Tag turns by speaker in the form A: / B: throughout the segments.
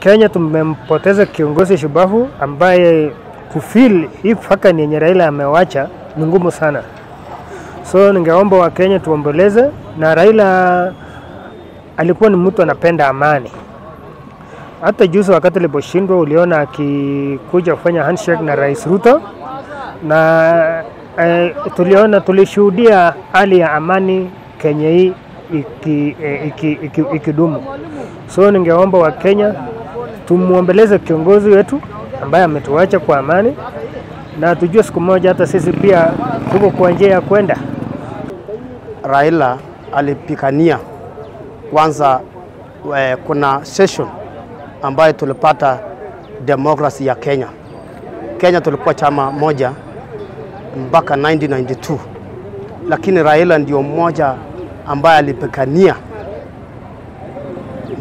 A: Kenya tumempoteza kiongozi shubavu ambaye kufeel hii faka ni yenye Raila amewacha ni ngumu sana. So ningeomba wa Kenya tuomboleze, na Raila alikuwa ni mtu anapenda amani. Hata juzi wakati aliposhindwa uliona akikuja kufanya handshake na Rais Ruto, na tulishuhudia hali ya amani Kenya hii ikidumu. So ningeomba wa Kenya tumuombeleze kiongozi wetu ambaye ametuacha kwa amani, na tujue siku moja hata sisi pia tuko kwa njia ya kwenda.
B: Raila alipigania kwanza kuna session ambayo tulipata demokrasi ya Kenya. Kenya tulikuwa chama moja mpaka 1992. Lakini Raila ndio mmoja ambaye alipigania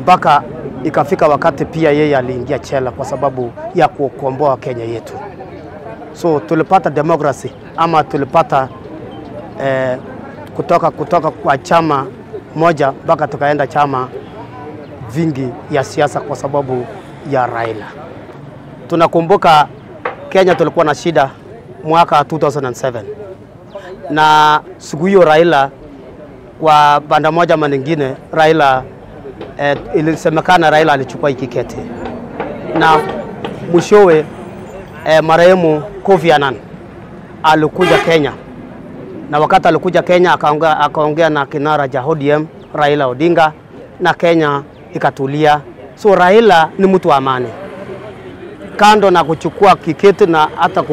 B: mpaka ikafika wakati pia yeye aliingia chela kwa sababu ya kukomboa Kenya yetu. So tulipata demokrasi ama tulipata kutoka kwa chama moja mpaka tukaenda chama vingi ya siasa kwa sababu ya Raila. Tunakumbuka Kenya tulikuwa na shida mwaka 2007. Na siku hiyo Raila kwa banda moja ama nyingine Raila ilisemekana Raila alichukua kiketi. Na mwishowe marehemu Kofi Annan alikuja Kenya. Na wakati alikuja Kenya akaongea na kinara cha ODM Raila Odinga na Kenya ikatulia. So Raila ni mtu wa amani. Kando na kuchukua kiketi na hata